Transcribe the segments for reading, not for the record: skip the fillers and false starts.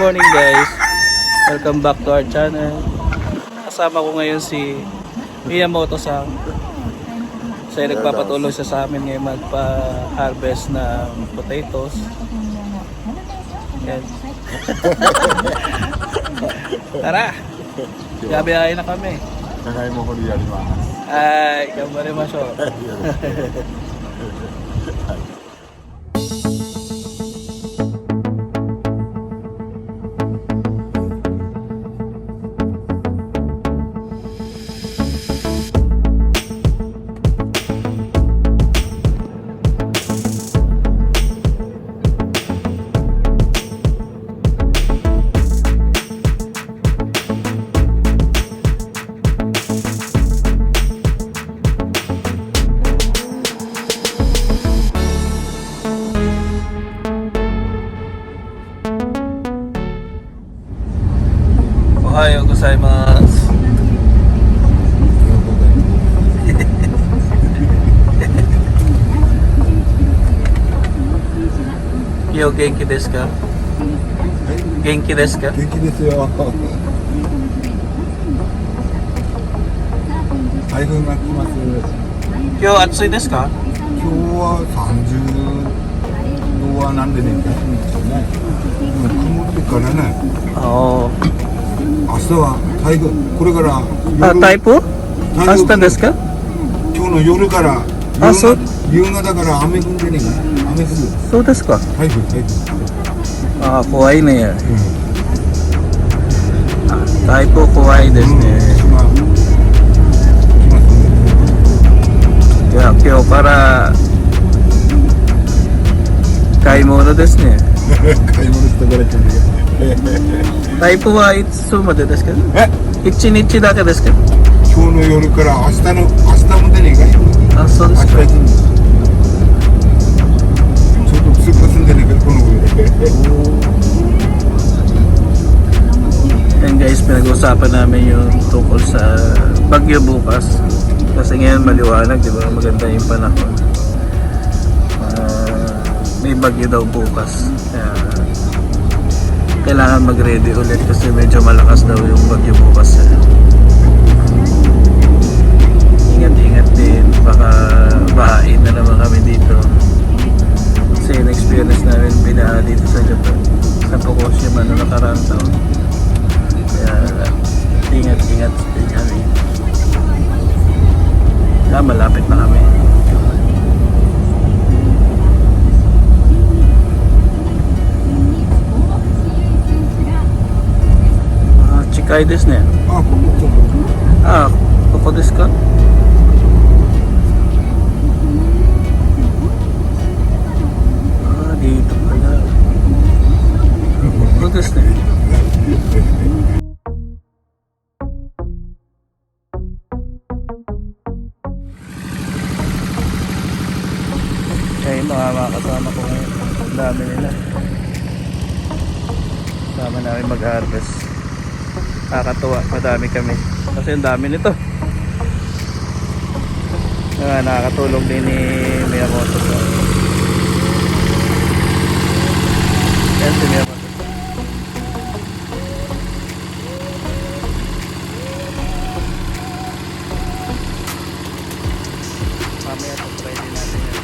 morning guys. Welcome back to our channel. Kasama ko ngayon si Miyamoto-san. Siya nagpapatulong siya sa amin ngayon magpa-harvest ng potatoes. Yan. Tara! Gabi-gabi na kami. Kakain mo ko riyan mga. Ay, gambarimashou. Ohayou gozaimasu. Yo, genki desu ka? Genki desu ka? 元気ですよ。台風が来ます。今日暑いですか？今日は30度はなんでね、休みですよね。曇ってからね。Oh. 明日は台風。これから夜。タイプ？明日ですか？今日の夜から。あ、そう。夕方から雨降ってね。雨降る。そうですか。台風。あ、怖いね。タイプ怖いですね。いや、今日から買い物ですね。買い物してこれてるよ。タイプはいつまでですか？一日だけですか？今日の夜から明日も出ねえかい。あ、そうですか。ちょっと通過すんでねえかこの上で。And guys, pinag-usapan namin yung tungkol sa bagyo bukas. Kasi ngayon maliwanag, di ba? Maganda yung panahon. May bagyo daw bukas. Kaya kailangan mag-ready ulit kasi medyo malakas daw yung bagyo bukas. Ingat-ingat din. Baka bahain na naman kami dito. Kasi na-experience namin binaha dito sa Japan. Sa Fukushima na nakaraan taon. Kaya ingat-ingat din kami. Malapit na kami. Chikai desu ne. Koko desu ka? Dito pala. Koko desu ne. Kaya yung mga kasama ko ngayon, ang dami nila. Kasama namin mag-harvest. Nakakatuwa, madami kami. Kasi ang dami nito. Nakakatulong din ni Miyamoto. Yan si Miyamoto. Mamaya ito, try din natin yan.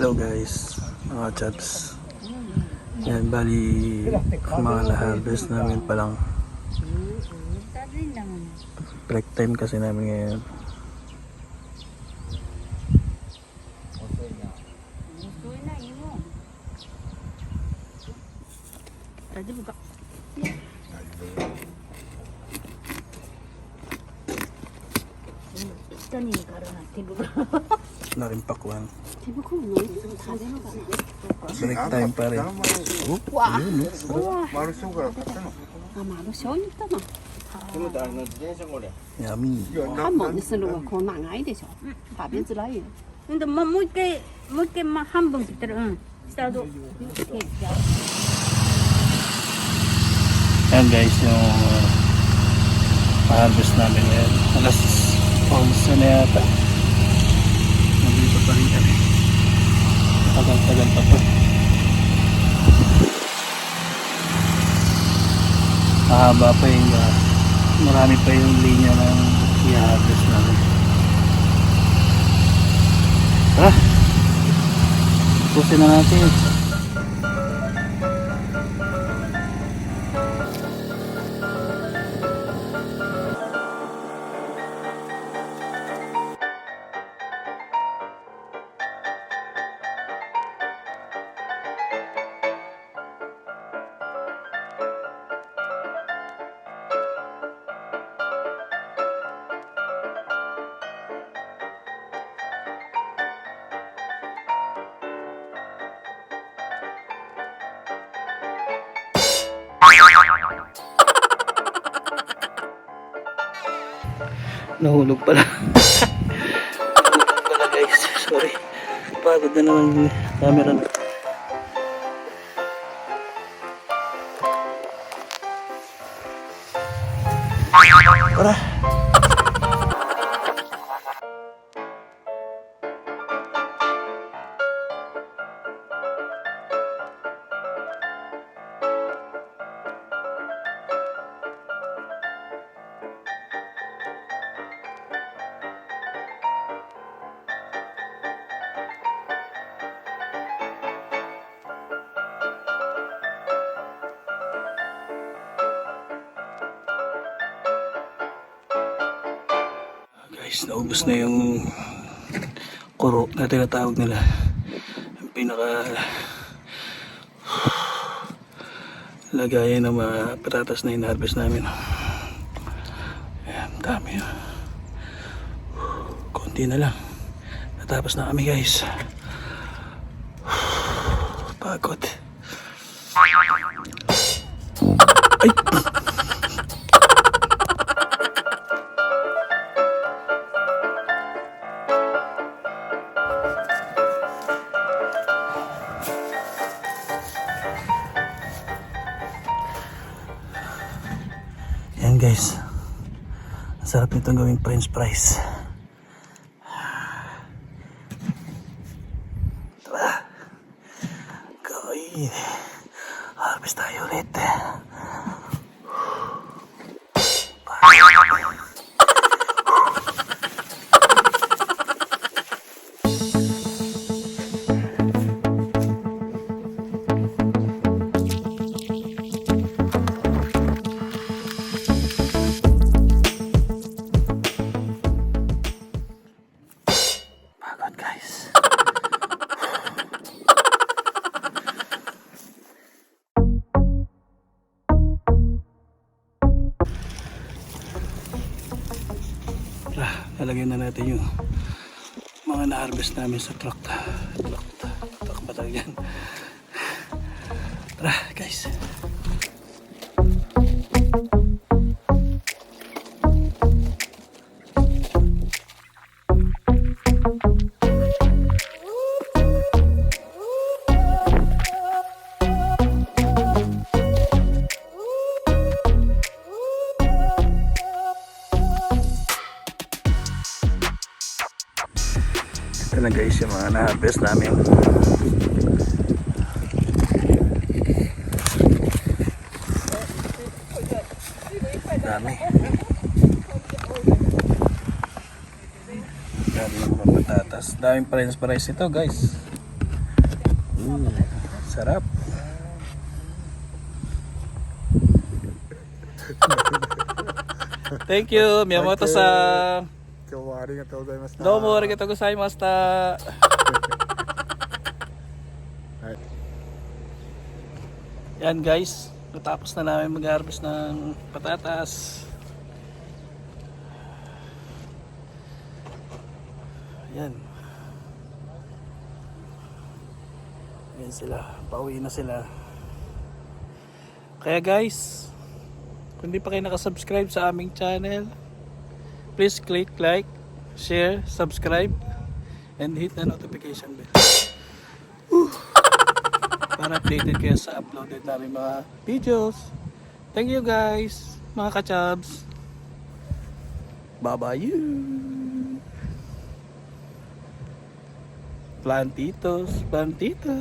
daw guys, mga Chubbz. Yan, bali ang mga na-harvest namin pa lang. Break time kasi namin ngayon. Tadi buka. Ito ni karena tiba. Laking pakwan. Tiba ko no, tade no ka. Break time pa rin. Wah. 마루소가 갔잖아. 아, 마루 쇼니 있잖아. 그러면 나는 대장 거래. Yummy. 한 번에 쓰는 거 그거 나가야 되죠. 밥에 들어요. 근데 뭐 물게 한번 기다려. 응. 싸도 이렇게. Yan guys, yung harvest namin ngayon. Alas 11 na yata. Nandito pa rin kami. Tagal-tagal pa po. Mahaba pa yung marami pa yung linya ng i-harvest namin. Tara! Pusin na natin. Nahulog pala. Nahulog pala guys. Sorry. Pagod na naman yung camera na. Tara. Guys, naubos na yung kuro na tinatawag nila. Yung pinaka lagayan ng mga patatas na in-harvest namin. Ayan, dami. Konti na lang. Natapos na kami guys. Pagod. Ay! Yan guys, ang sarap nitong gawing french fries. Tara, gawin, harvest tayo ulit. Guys, lalagyan na natin yung mga na-harvest namin sa truck ba talaga yan? Tara guys. Ito na guys yung mga na-harvest namin. Dami. Dami ng mga patatas. Daming french fries ito guys. Sarap. Thank you, Miyamoto-san. 今日はありがとうございました。どうもありがとうございました。はい。 Yan guys, natapos na namin mag-harvest ng patatas. Yan. Yan sila, pauwi na sila. Kaya guys, kung di pa kayo nakasubscribe sa aming channel, please click like, share, subscribe, and hit the notification bell. Para updated kayo sa uploaded namin mga videos. Thank you guys, mga Ka Chubbz. Bye bye you. Plantitos, plantita.